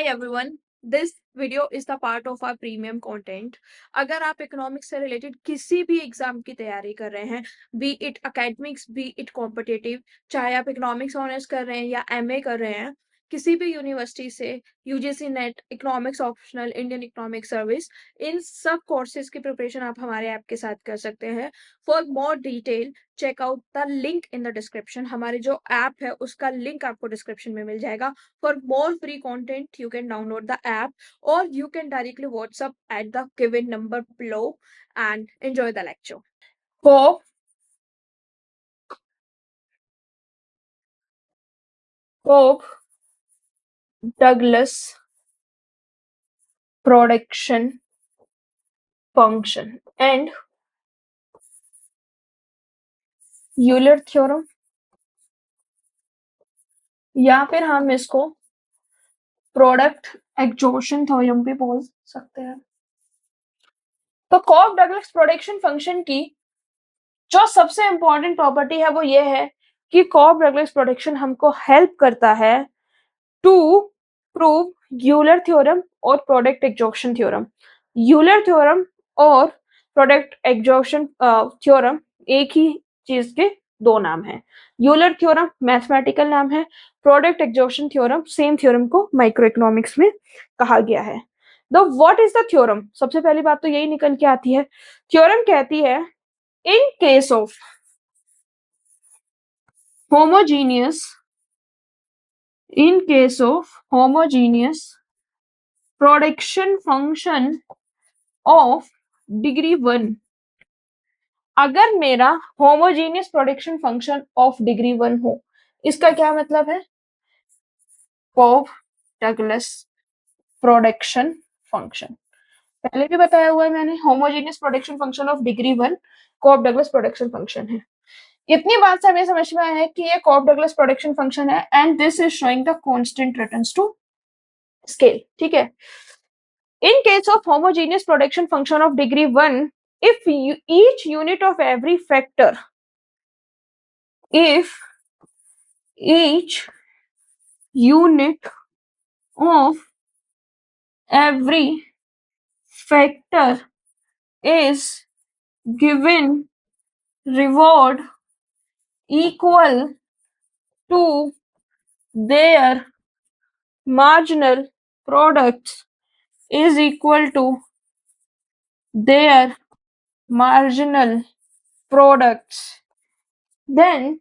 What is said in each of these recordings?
everyone, this video is the part of our premium content. अगर आप economics से related किसी भी एग्जाम की तैयारी कर रहे हैं, B it academics B it competitive, चाहे आप इकोनॉमिक्स ऑनर्स कर रहे हैं या एमए कर रहे हैं, किसी भी यूनिवर्सिटी से, UGC NET, economics optional, Indian economic service, इन सब कोर्सेज की प्रिपरेशन आप हमारे ऐप के साथ कर सकते हैं. For more detail check out the link in the description. हमारे जो ऐप है उसका लिंक आपको डिस्क्रिप्शन में मिल जाएगा. For more free content, you can download the app or you can directly WhatsApp at the given number below and enjoy the lecture. Cobb Douglas production function and Euler theorem, या फिर हम इसको product एक्सहॉशन theorem भी बोल सकते हैं. तो cob Douglas production function की जो सबसे इंपॉर्टेंट प्रॉपर्टी है वो ये है कि कॉब डगलस प्रोडक्शन हमको हेल्प करता है टू प्रूव यूलर थ्योरम और प्रोडक्ट एक्सहॉशन थ्योरम. यूलर थ्योरम और प्रोडक्ट एक्सहॉशन थ्योरम एक ही चीज के दो नाम हैं. यूलर थ्योरम मैथमेटिकल नाम है, प्रोडक्ट एक्सहॉशन थ्योरम सेम थ्योरम को माइक्रो इकोनॉमिक्स में कहा गया है. The what is the theorem? सबसे पहली बात तो यही निकल के आती है. थ्योरम कहती है in case of homogeneous production function of degree 1, अगर मेरा homogeneous production function of degree 1 हो, इसका क्या मतलब है? Cobb Douglas production function. पहले भी बताया हुआ है मैंने, homogeneous production function of degree 1 Cobb Douglas production function है. इतनी बात से हमें समझ में आया है कि ये कॉब डगलस प्रोडक्शन फंक्शन है and this is showing the constant returns to scale. ठीक है. In case of homogeneous production function of degree 1, if each unit of every factor is given reward equal to their marginal products is equal to their marginal products, then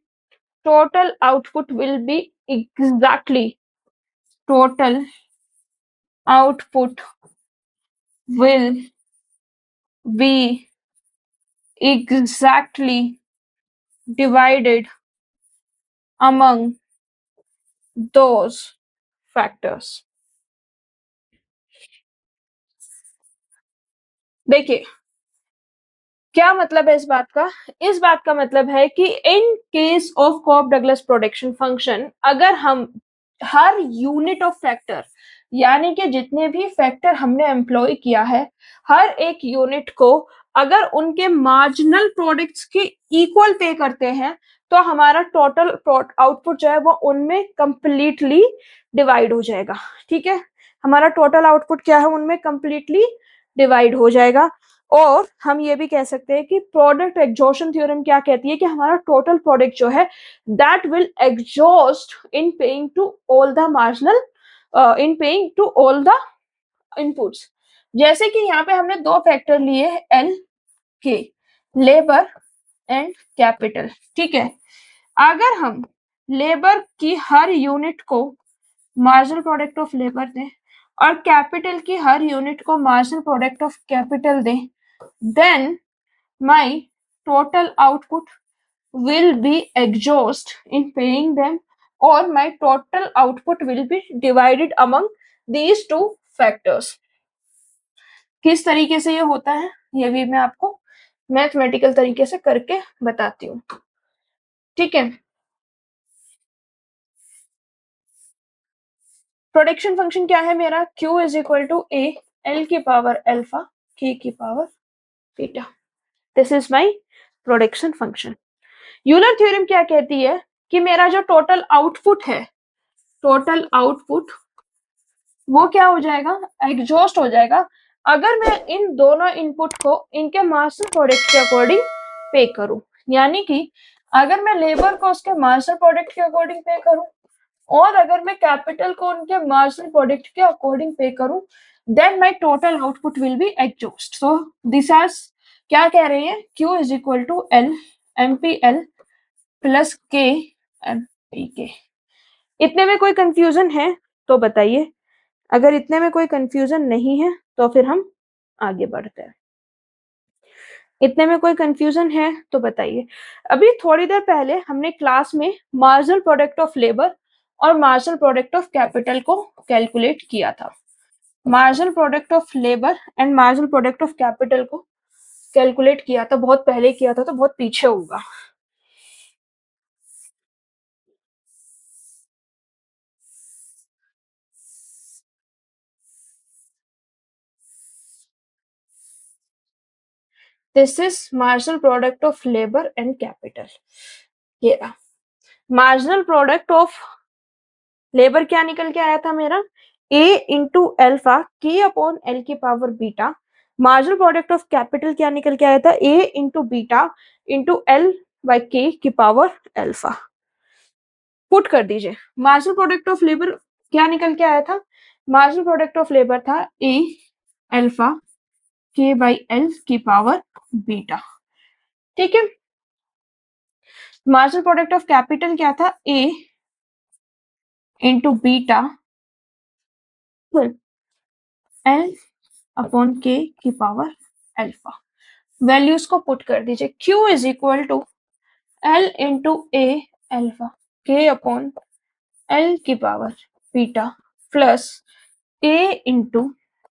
total output will be exactly divided among those factors. देखिए क्या मतलब है इस बात का? इस बात का मतलब है कि in case of Cobb Douglas production function, अगर हम हर यूनिट ऑफ फैक्टर, यानी कि जितने भी फैक्टर हमने एम्प्लॉय किया है, हर एक यूनिट को अगर उनके मार्जिनल प्रोडक्ट्स के इक्वल पे करते हैं तो हमारा टोटल आउटपुट जो है वो उनमें कंप्लीटली डिवाइड हो जाएगा. ठीक है. हमारा टोटल आउटपुट क्या है? उनमें कंप्लीटली डिवाइड हो जाएगा. और हम ये भी कह सकते हैं कि प्रोडक्ट एक्सहॉशन थ्योरम क्या कहती है कि हमारा टोटल प्रोडक्ट जो है that will exhaust in paying to all the marginal in paying to all the inputs. जैसे कि यहाँ पे हमने दो फैक्टर लिए एल के, लेबर एंड कैपिटल. ठीक है. अगर हम लेबर की हर यूनिट को मार्जिनल प्रोडक्ट ऑफ लेबर दें और कैपिटल की हर यूनिट को मार्जिनल प्रोडक्ट ऑफ कैपिटल दें, then my total output will be exhaust in paying them, or my total output will be divided among these two factors. किस तरीके से ये होता है ये भी मैं आपको मैथमेटिकल तरीके से करके बताती हूँ. ठीक है. प्रोडक्शन फंक्शन क्या है मेरा? Q is equal to A L की पावर अल्फा के की power theta. This is my production function. Euler theorem क्या कहती है कि मेरा जो टोटल आउटपुट है, टोटल आउटपुट वो क्या हो जाएगा, एग्जॉस्ट हो जाएगा अगर मैं इन दोनों इनपुट को इनके मार्जिनल प्रोडक्ट के अकॉर्डिंग पे करूं। यानी कि अगर मैं लेबर को उसके मार्जिनल प्रोडक्ट के अकॉर्डिंग पे करूं और अगर मैं कैपिटल को उनके मार्जिनल प्रोडक्ट के अकॉर्डिंग पे करूं, then my total output will be exhaust. So this as क्या कह रहे हैं, Q is equal to L M P L plus K M P K. इतने में कोई कंफ्यूजन है तो बताइए, अगर इतने में कोई कंफ्यूजन नहीं है तो फिर हम आगे बढ़ते हैं। इतने में कोई कंफ्यूजन है तो बताइए। अभी थोड़ी देर पहले हमने क्लास में मार्जिनल प्रोडक्ट ऑफ लेबर और मार्जिनल प्रोडक्ट ऑफ कैपिटल को कैलकुलेट किया था। Marginal product of labour and marginal product of capital को कैलकुलेट किया था, बहुत पहले किया था तो बहुत पीछे होगा। This is marginal product of labour and capital. ये रहा मार्जिनल प्रोडक्ट ऑफ लेबर। क्या निकल के आया था मेरा, a into alpha K upon L की power beta. Marginal product of capital क्या निकल के आया था, a into beta into L by के की पावर एल्फा। पुट कर दीजिए। मार्जिनल प्रोडक्ट ऑफ लेबर क्या निकल के आया था, मार्जिनल प्रोडक्ट ऑफ लेबर था a alpha K by L की पावर बीटा। ठीक है। मार्जिनल प्रोडक्ट ऑफ कैपिटल क्या था, a into beta L upon K की पावर एल्फा। वैल्यूज को पुट कर दीजिए। Q is equal to L into A alpha K upon L की power beta plus A into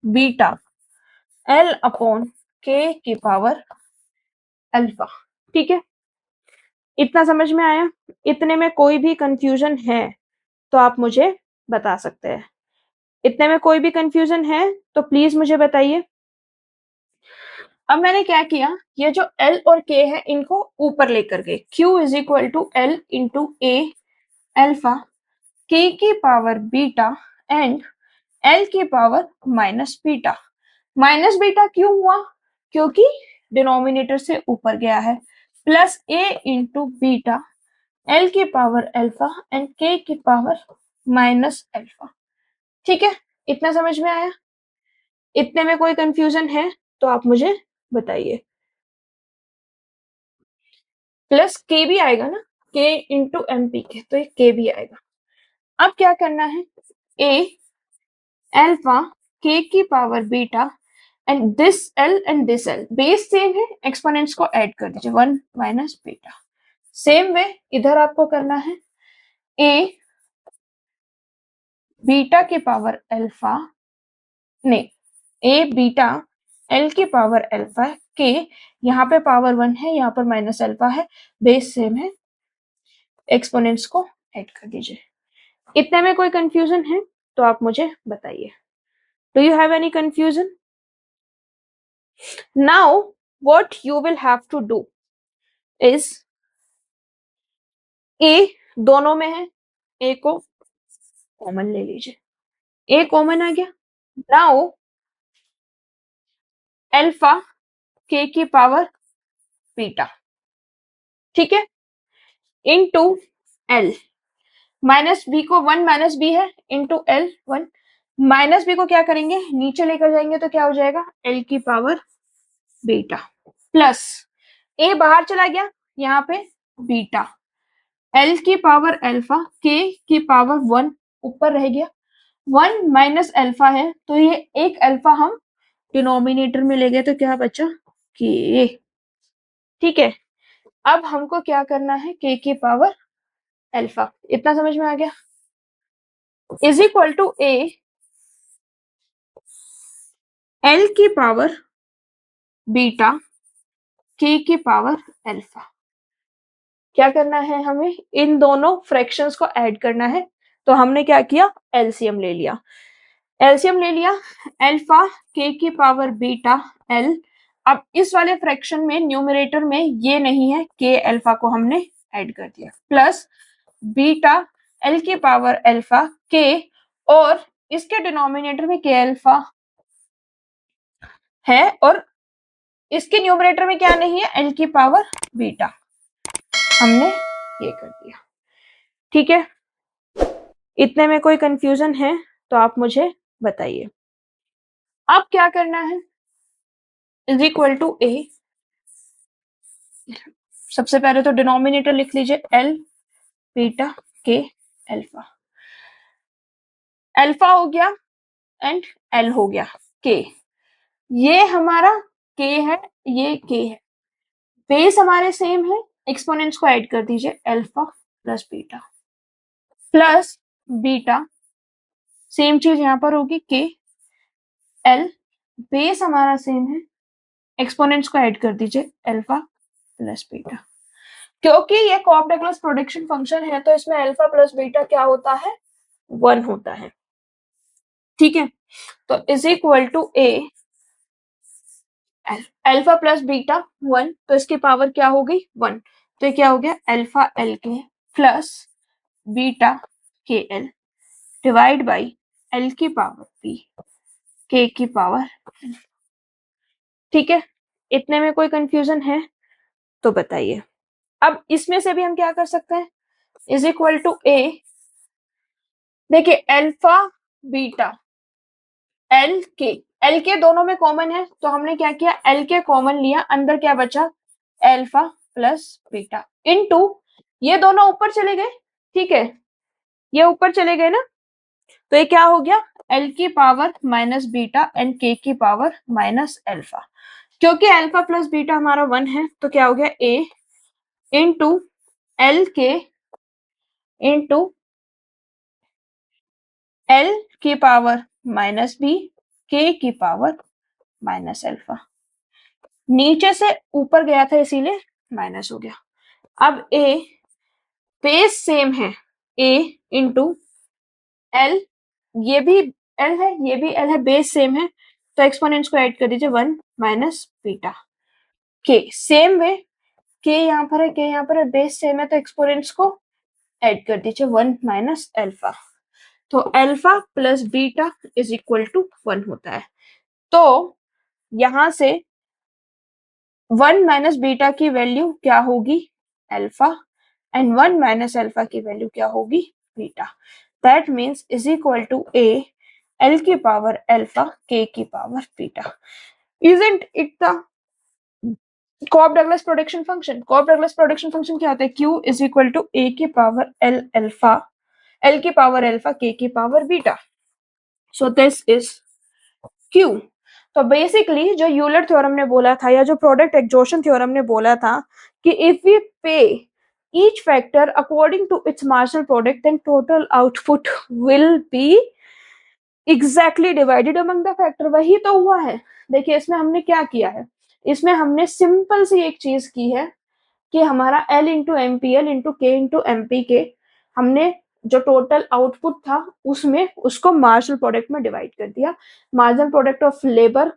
beta L upon K की power alpha. ठीक है, इतना समझ में आया। इतने में कोई भी कंफ्यूजन है तो आप मुझे बता सकते हैं। इतने में कोई भी कंफ्यूजन है तो प्लीज मुझे बताइए। अब मैंने क्या किया, ये जो L और K है इनको ऊपर लेकर गए। Q is equal to L into A alpha K की पावर बीटा एंड एल की power minus beta. Minus beta क्यों हुआ, क्योंकि डिनोमिनेटर से ऊपर गया है, plus A into beta L की पावर अल्फा एंड के की पावर माइनस अल्फा। ठीक है, इतना समझ में आया। इतने में कोई कंफ्यूजन है तो आप मुझे बताइए। प्लस के भी आएगा ना, के इंटू एम पी के, तो ये के भी आएगा। अब क्या करना है, ए एल्फा के की power beta and this L and this L base same है, एक्सपोनेंट्स को ऐड कर दीजिए, 1 माइनस बीटा। सेम वे इधर आपको करना है, ए बीटा की पावर अल्फा नहीं, ए बीटा एल की पावर अल्फा के, यहाँ पे पावर 1 है, यहाँ पर माइनस अल्फा है, बेस सेम है, एक्सपोनेंट्स को ऐड कर दीजिए। इतने में कोई कंफ्यूजन है तो आप मुझे बताइए। Do you have any confusion? Now what you will have to do is, a दोनों में है, ए को कॉमन ले लीजिए, ए कॉमन आ गया। नाउ अल्फा के की पावर बीटा, ठीक है, इनटू एल माइनस बी को 1 माइनस बी है इंटू एल 1 माइनस बी को क्या करेंगे, नीचे लेकर जाएंगे तो क्या हो जाएगा, एल की पावर बीटा प्लस ए बाहर चला गया, यहाँ पे बीटा एल की पावर अल्फा के की पावर 1 ऊपर रह गया, 1 माइनस अल्फा है तो ये एक अल्फा हम डिनोमिनेटर में ले गए तो क्या बचा, के। ठीक है, अब हमको क्या करना है, के की पावर अल्फा। इतना समझ में आ गया, is equal to A L की पावर बीटा के की पावर अल्फा। क्या करना है हमें, इन दोनों फ्रैक्शंस को ऐड करना है, तो हमने क्या किया, एलसीएम ले लिया। एलसीएम ले लिया, अल्फा के की पावर बीटा एल। अब इस वाले फ्रैक्शन में न्यूमरेटर में ये नहीं है, के अल्फा को हमने ऐड कर दिया, प्लस बीटा एल की पावर अल्फा के, और इसके डिनोमिनेटर में के अल्फा है और इसके न्यूमरेटर में क्या नहीं है, एल की पावर बीटा। हमने ये कर दिया, ठीक है। इतने में कोई कंफ्यूजन है तो आप मुझे बताइए। अब क्या करना है, इज इक्वल टू ए, सबसे पहले तो डिनोमिनेटर लिख लीजिए एल बीटा के अल्फा। अल्फा हो गया एंड एल हो गया के, ये हमारा के है, ये के है, बेस हमारे सेम है, एक्सपोनेंट्स को ऐड कर दीजिए, alpha plus beta plus beta, same चीज यहां पर होगी, के एल, बेस हमारा सेम है, एक्सपोनेंट्स को ऐड कर दीजिए, अल्फा प्लस बीटा। क्योंकि ये कॉप डगलस प्रोडक्शन फंक्शन है तो इसमें अल्फा प्लस बीटा क्या होता है, 1 होता है, ठीक है। तो is equal to A alpha plus beta 1, तो इसकी पावर क्या हो गई 1, तो ये क्या हो गया अल्फा एल के प्लस बीटा के एल डिवाइड बाई एल की पावर बी के की पावर, ठीक है। इतने में कोई कंफ्यूजन है तो बताइए। अब इसमें से भी हम क्या कर सकते हैं, इज इक्वल टू ए, देखिए अल्फा बीटा एल के दोनों में कॉमन है तो हमने क्या किया, एल के कॉमन लिया, अंदर क्या बचा अल्फा प्लस बीटा इनटू, ये दोनों ऊपर चले गए, ठीक है, ये ऊपर चले गए ना, तो ये क्या हो गया एल की power minus beta and K की पावर माइनस अल्फा। क्योंकि अल्फा प्लस बीटा हमारा 1 है तो क्या हो गया ए इंटू एल के इंटू एल की पावर माइनस बी के की पावर माइनस अल्फा, नीचे से ऊपर गया था इसीलिए माइनस हो गया। अब ए बेस सेम है, ए इंटू एल, ये भी एल है ये भी एल है, बेस सेम है तो एक्सपोनेंट्स को ऐड कर दीजिए 1 माइनस बीटा के, सेम वे के यहाँ पर है के यहाँ पर है, बेस सेम है तो एक्सपोनेंट्स को ऐड कर दीजिए 1 माइनस अल्फा, तो alpha plus beta is equal to 1 होता है। तो यहां से 1 माइनस बीटा की वैल्यू क्या होगी अल्फा एंड 1 माइनस अल्फा की वैल्यू क्या होगी beta, that means is equal to A L की पावर अल्फा के की power beta. Isn't it the Cobb Douglas production function, Cobb Douglas production function क्या होता है, Q is equal to A की power L alpha L की power alpha K की power beta, so this is Q. तो basically जो Euler theorem ने बोला था या जो प्रोडक्ट एक्सॉशन थ्योरम ने बोला था कि इफ वी पे each factor according to its marginal product then total output will be exactly divided among the factor, वही तो हुआ है। देखिए इसमें हमने क्या किया है, इसमें हमने सिंपल सी एक चीज की है कि हमारा L into M P L into K into M P K, हमने जो टोटल आउटपुट था उसमें उसको मार्जिनल प्रोडक्ट में डिवाइड कर दिया, मार्जिनल प्रोडक्ट ऑफ लेबर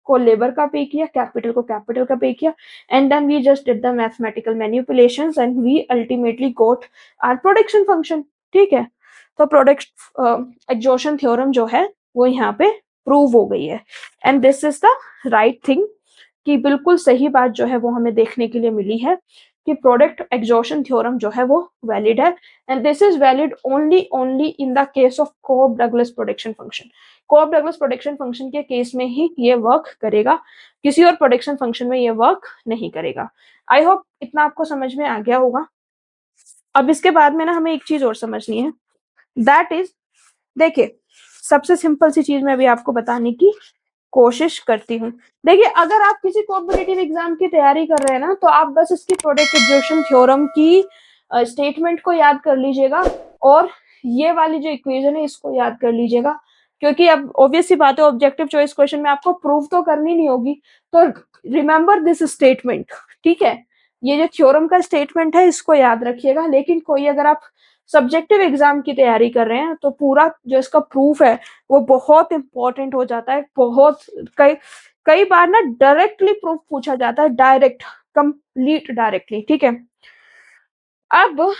को लेबर का पे किया, कैपिटल को कैपिटल का पे किया, and then we just did the mathematical manipulations and we ultimately got our production function, ठीक है। तो प्रोडक्ट एक्सॉशन थ्योरम जो है वो यहाँ पे प्रूव हो गई है and this is the right thing, कि बिल्कुल सही बात जो है वो हमें देखने के लिए मिली है कि प्रोडक्ट एक्सॉशन थ्योरम जो है वो वैलिड है and this is valid only in the case of Cobb Douglas production function. Cobb Douglas production function के केस में ही ये वर्क करेगा, किसी और प्रोडक्शन फंक्शन में ये वर्क नहीं करेगा। आई होप इतना आपको समझ में आ गया होगा। अब इसके बाद में ना हमें एक चीज और समझनी है, दैट इज, देखिए सबसे सिंपल सी चीज मैं अभी आपको बताने की कोशिश करती हूँ। देखिए अगर आप किसी कॉम्पिटिटिव एग्जाम की तैयारी कर रहे हैं ना तो आप बस इसकी प्रोडक्ट एक्सॉशन थ्योरम की स्टेटमेंट को याद कर लीजिएगा और ये वाली जो इक्वेशन है इसको याद कर लीजिएगा, क्योंकि अब ऑब्वियस सी बात है ऑब्जेक्टिव चॉइस क्वेश्चन में आपको प्रूव तो करनी नहीं होगी, तो रिमेंबर दिस स्टेटमेंट, ठीक है। ये जो थ्योरम का स्टेटमेंट है इसको याद रखिएगा, लेकिन कोई अगर आप सब्जेक्टिव एग्जाम की तैयारी कर रहे हैं तो पूरा जो इसका प्रूफ है वो बहुत इंपॉर्टेंट हो जाता है। बहुत कई कई बार ना डायरेक्टली प्रूफ पूछा जाता है, डायरेक्ट कंप्लीट डायरेक्टली, ठीक है। अब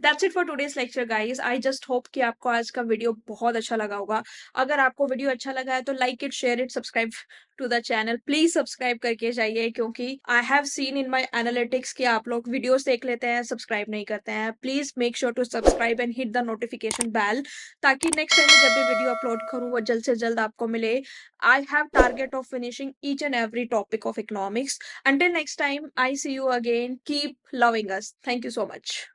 that's it for today's lecture guys. I just hope कि आपको आज का वीडियो बहुत अच्छा लगा होगा। अगर आपको वीडियो अच्छा लगा है तो like it, share it, subscribe to the channel. Please subscribe करके जाइए, क्योंकि I have seen in my analytics कि आप लोग वीडियोस देख लेते हैं, सब्सक्राइब नहीं करते हैं। Please make sure to subscribe and hit the notification bell, ताकि नेक्स्ट टाइम जब भी वीडियो अपलोड करूँ वो जल्द से जल्द आपको मिले। I have target of finishing each and every topic of economics. Until next time, I see you again. Keep loving us. Thank you so much.